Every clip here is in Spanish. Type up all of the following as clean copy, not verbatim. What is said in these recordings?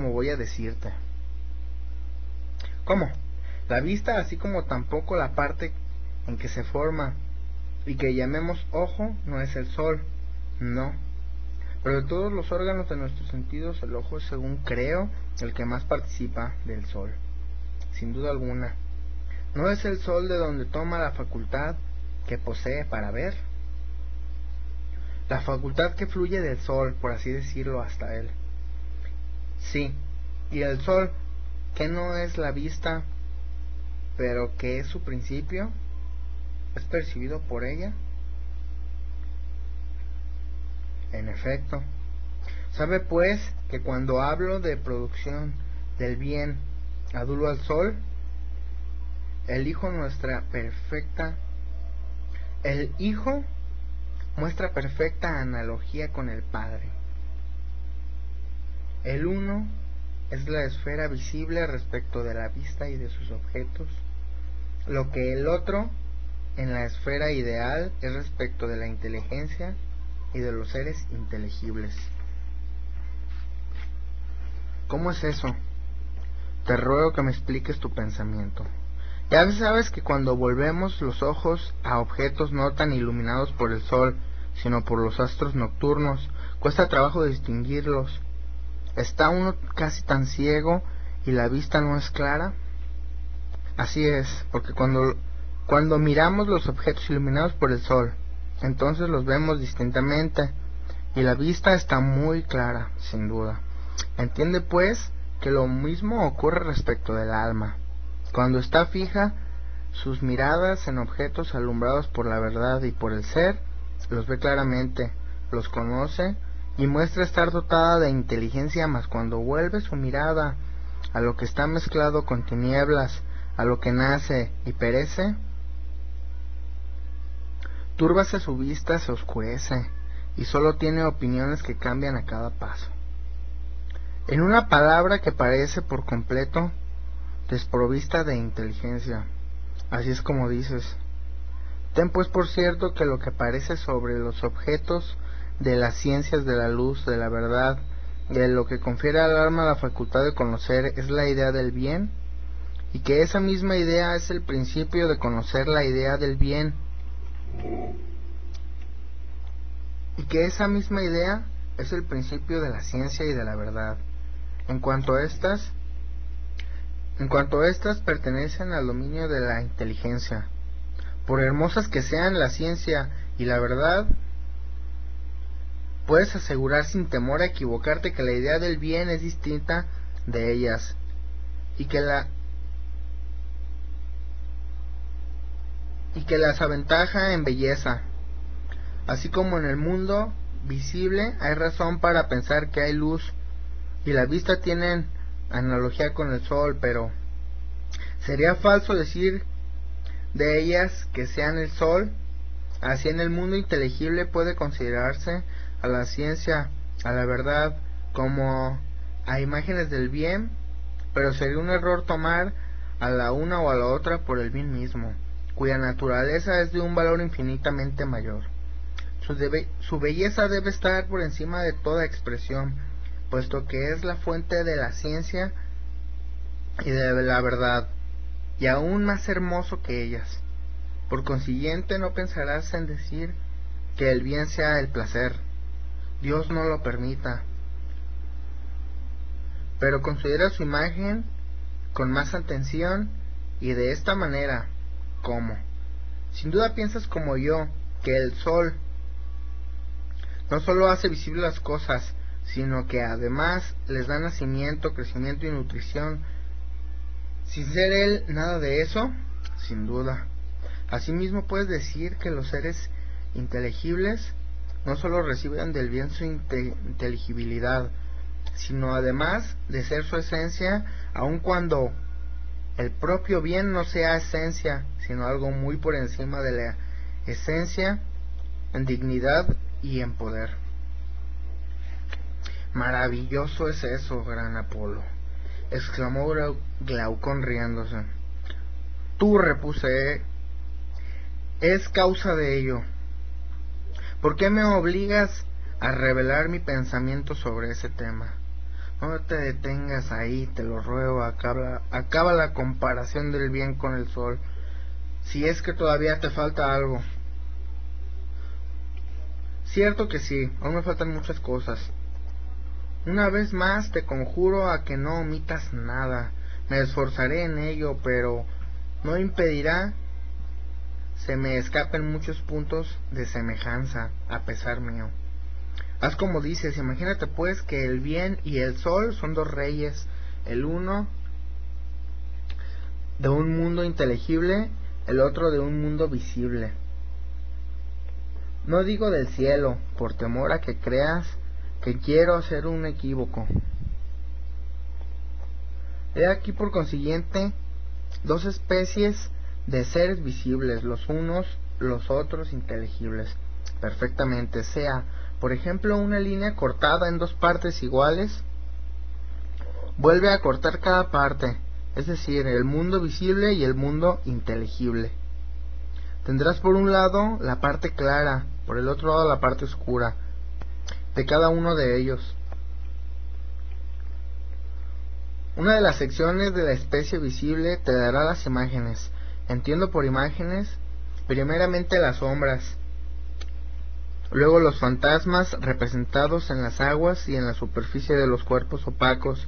como voy a decirte. ¿Cómo? La vista, así como tampoco la parte en que se forma y que llamemos ojo, no es el sol, no. Pero de todos los órganos de nuestros sentidos, el ojo es, según creo, el que más participa del sol, sin duda alguna. ¿No es el sol de donde toma la facultad que posee para ver? La facultad que fluye del sol, por así decirlo, hasta él. Sí, y el sol, que no es la vista, pero que es su principio, ¿es percibido por ella? En efecto. ¿Sabe pues que cuando hablo de producción del bien adulo al sol, el Hijo muestra perfecta analogía con el Padre? El uno es la esfera visible respecto de la vista y de sus objetos, lo que el otro, en la esfera ideal, es respecto de la inteligencia y de los seres inteligibles. ¿Cómo es eso? Te ruego que me expliques tu pensamiento. Ya sabes que cuando volvemos los ojos a objetos no tan iluminados por el sol, sino por los astros nocturnos, cuesta trabajo distinguirlos. ¿Está uno casi tan ciego y la vista no es clara? Así es, porque cuando miramos los objetos iluminados por el sol, entonces los vemos distintamente, y la vista está muy clara, sin duda. Entiende pues que lo mismo ocurre respecto del alma. Cuando está fija sus miradas en objetos alumbrados por la verdad y por el ser, los ve claramente, los conoce y muestra estar dotada de inteligencia, mas cuando vuelve su mirada a lo que está mezclado con tinieblas, a lo que nace y perece, túrbase su vista, se oscurece, y sólo tiene opiniones que cambian a cada paso. En una palabra, que parece por completo desprovista de inteligencia. Así es como dices. Ten pues por cierto que lo que parece sobre los objetos de las ciencias de la luz, de la verdad, de lo que confiere al alma la facultad de conocer, es la idea del bien, y que esa misma idea es el principio de conocer la idea del bien, y que esa misma idea es el principio de la ciencia y de la verdad. En cuanto a estas pertenecen al dominio de la inteligencia. Por hermosas que sean la ciencia y la verdad, puedes asegurar sin temor a equivocarte que la idea del bien es distinta de ellas, y que las aventaja en belleza. Así como en el mundo visible hay razón para pensar que hay luz, y la vista tienen analogía con el sol, pero sería falso decir de ellas que sean el sol. Así en el mundo inteligible puede considerarse a la ciencia, a la verdad, como a imágenes del bien, pero sería un error tomar a la una o a la otra por el bien mismo, cuya naturaleza es de un valor infinitamente mayor. Su belleza debe estar por encima de toda expresión, puesto que es la fuente de la ciencia y de la verdad, y aún más hermoso que ellas. Por consiguiente, no pensarás en decir que el bien sea el placer. Dios no lo permita. Pero considera su imagen con más atención, y de esta manera, ¿cómo? Sin duda piensas como yo, que el sol no solo hace visibles las cosas, sino que además les da nacimiento, crecimiento y nutrición. Sin ser él nada de eso, sin duda. Asimismo puedes decir que los seres inteligibles no solo reciben del bien su inteligibilidad, sino además de ser su esencia, aun cuando el propio bien no sea esencia, sino algo muy por encima de la esencia, en dignidad y en poder. Maravilloso es eso, gran Apolo, exclamó Glaucón riéndose. Tú, repuse, es causa de ello. ¿Por qué me obligas a revelar mi pensamiento sobre ese tema? No te detengas ahí, te lo ruego, acaba la comparación del bien con el sol, si es que todavía te falta algo. Cierto que sí, aún me faltan muchas cosas. Una vez más te conjuro a que no omitas nada. Me esforzaré en ello, pero no impedirá se me escapen muchos puntos de semejanza, a pesar mío. Haz como dices, imagínate pues que el bien y el sol son dos reyes, el uno de un mundo inteligible, el otro de un mundo visible. No digo del cielo, por temor a que creas que quiero hacer un equívoco. He aquí por consiguiente dos especies de seres visibles, los unos, los otros inteligibles, perfectamente, sea, por ejemplo, una línea cortada en dos partes iguales, vuelve a cortar cada parte, es decir, el mundo visible y el mundo inteligible. Tendrás por un lado la parte clara, por el otro lado la parte oscura, de cada uno de ellos. Una de las secciones de la especie visible te dará las imágenes. Entiendo por imágenes, primeramente las sombras, luego los fantasmas representados en las aguas y en la superficie de los cuerpos opacos,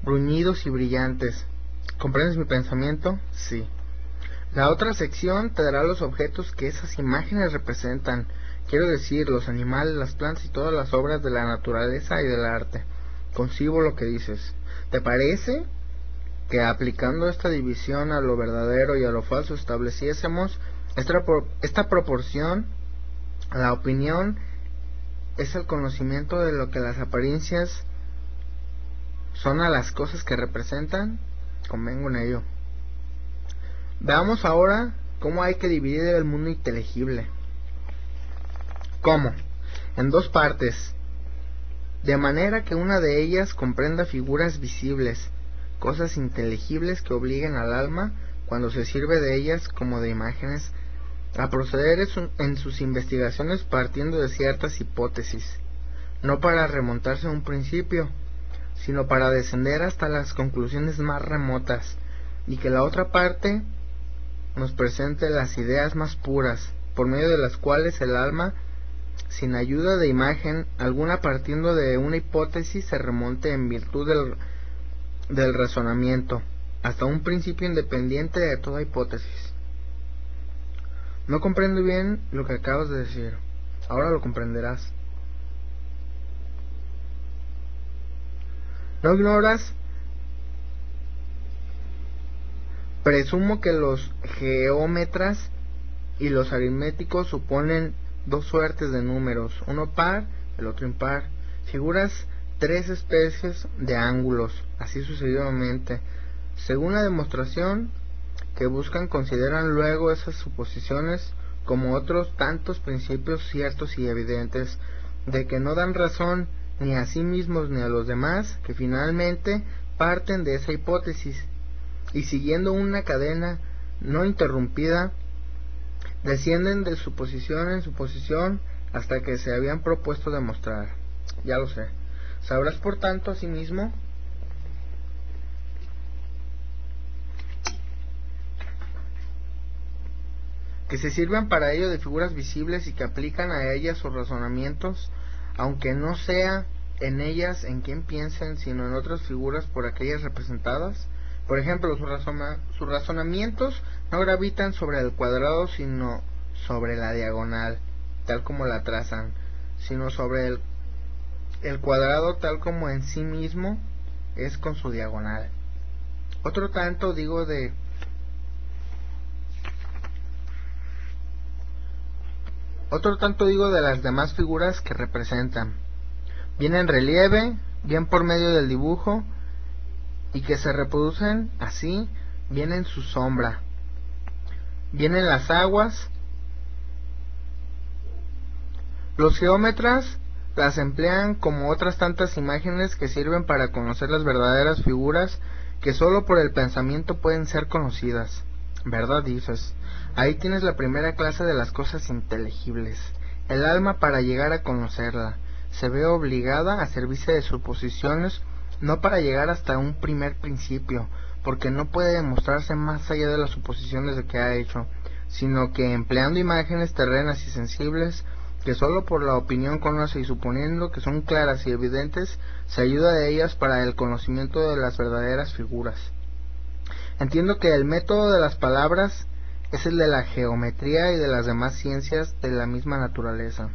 bruñidos y brillantes. ¿Comprendes mi pensamiento? Sí. La otra sección te dará los objetos que esas imágenes representan, quiero decir, los animales, las plantas y todas las obras de la naturaleza y del arte. Concibo lo que dices. ¿Te parece que aplicando esta división a lo verdadero y a lo falso estableciésemos esta proporción? La opinión es el conocimiento de lo que las apariencias son a las cosas que representan. Convengo en ello. Veamos ahora cómo hay que dividir el mundo inteligible. ¿Cómo? En dos partes, de manera que una de ellas comprenda figuras visibles, cosas inteligibles que obliguen al alma, cuando se sirve de ellas como de imágenes, a proceder en sus investigaciones partiendo de ciertas hipótesis, no para remontarse a un principio, sino para descender hasta las conclusiones más remotas, y que la otra parte nos presente las ideas más puras, por medio de las cuales el alma, sin ayuda de imagen alguna partiendo de una hipótesis, se remonte en virtud del razonamiento, hasta un principio independiente de toda hipótesis. No comprendo bien lo que acabas de decir. Ahora lo comprenderás. ¿No ignoras? Presumo que los geómetras y los aritméticos suponen dos suertes de números, uno par, el otro impar, figuras tres especies de ángulos, así sucesivamente. Según la demostración que buscan, consideran luego esas suposiciones como otros tantos principios ciertos y evidentes, de que no dan razón ni a sí mismos ni a los demás, que finalmente parten de esa hipótesis, y siguiendo una cadena no interrumpida, descienden de suposición en suposición hasta que se habían propuesto demostrar. Ya lo sé. Sabrás por tanto asimismo que se sirvan para ello de figuras visibles y que aplican a ellas sus razonamientos, aunque no sea en ellas en quien piensen, sino en otras figuras por aquellas representadas. Por ejemplo, sus razonamientos no gravitan sobre el cuadrado, sino sobre la diagonal, tal como la trazan, sino sobre el cuadrado tal como en sí mismo es con su diagonal. Otro tanto digo de las demás figuras que representan, bien en relieve, bien por medio del dibujo, y que se reproducen así, bien en su sombra, bien en las aguas. Los geómetras las emplean como otras tantas imágenes que sirven para conocer las verdaderas figuras que sólo por el pensamiento pueden ser conocidas. ¿Verdad dices? Ahí tienes la primera clase de las cosas inteligibles. El alma, para llegar a conocerla, se ve obligada a servirse de suposiciones no para llegar hasta un primer principio, porque no puede demostrarse más allá de las suposiciones de que ha hecho, sino que empleando imágenes terrenas y sensibles, que sólo por la opinión conoce y suponiendo que son claras y evidentes, se ayuda de ellas para el conocimiento de las verdaderas figuras. Entiendo que el método de las palabras es el de la geometría y de las demás ciencias de la misma naturaleza.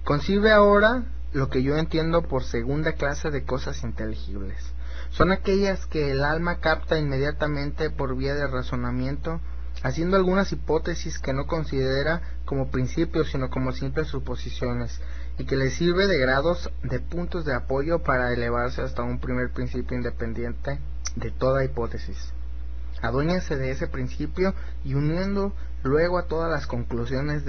Concibe ahora lo que yo entiendo por segunda clase de cosas inteligibles. Son aquellas que el alma capta inmediatamente por vía de razonamiento, haciendo algunas hipótesis que no considera como principios sino como simples suposiciones, y que le sirve de grados, de puntos de apoyo para elevarse hasta un primer principio independiente de toda hipótesis. Aduéñase de ese principio y uniendo luego a todas las conclusiones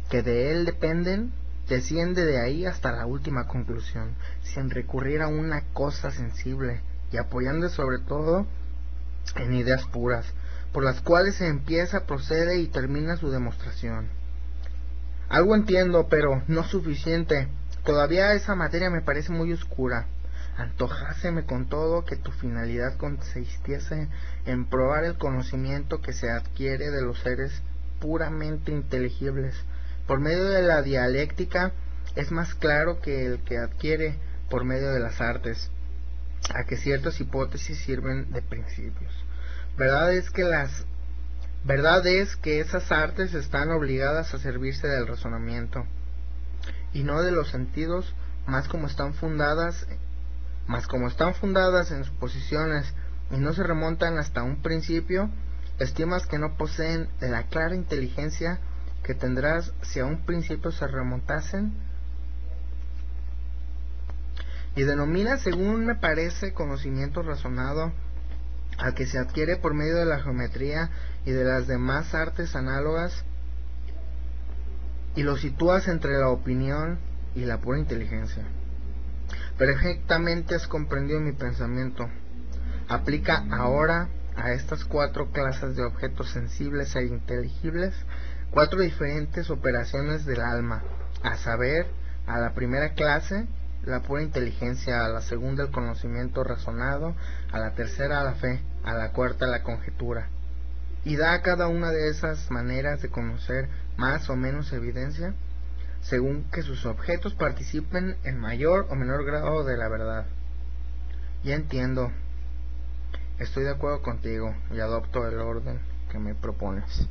que de él dependen, desciende de ahí hasta la última conclusión, sin recurrir a una cosa sensible y apoyándose sobre todo en ideas puras, por las cuales se empieza, procede y termina su demostración. Algo entiendo, pero no suficiente. Todavía esa materia me parece muy oscura. Antojáseme con todo que tu finalidad consistiese en probar el conocimiento que se adquiere de los seres puramente inteligibles por medio de la dialéctica es más claro que el que adquiere por medio de las artes, a que ciertas hipótesis sirven de principios. Verdad es que esas artes están obligadas a servirse del razonamiento y no de los sentidos, más como están fundadas en suposiciones y no se remontan hasta un principio, estimas que no poseen la clara inteligencia que tendrás si a un principio se remontasen, y denomina, según me parece, conocimiento razonado al que se adquiere por medio de la geometría y de las demás artes análogas, y lo sitúas entre la opinión y la pura inteligencia. Perfectamente has comprendido mi pensamiento. Aplica ahora a estas cuatro clases de objetos sensibles e inteligibles cuatro diferentes operaciones del alma, a saber, a la primera clase, la pura inteligencia; a la segunda, el conocimiento razonado; a la tercera, la fe; a la cuarta, la conjetura. Y da a cada una de esas maneras de conocer más o menos evidencia, según que sus objetos participen en mayor o menor grado de la verdad. Ya entiendo. Estoy de acuerdo contigo y adopto el orden que me propones.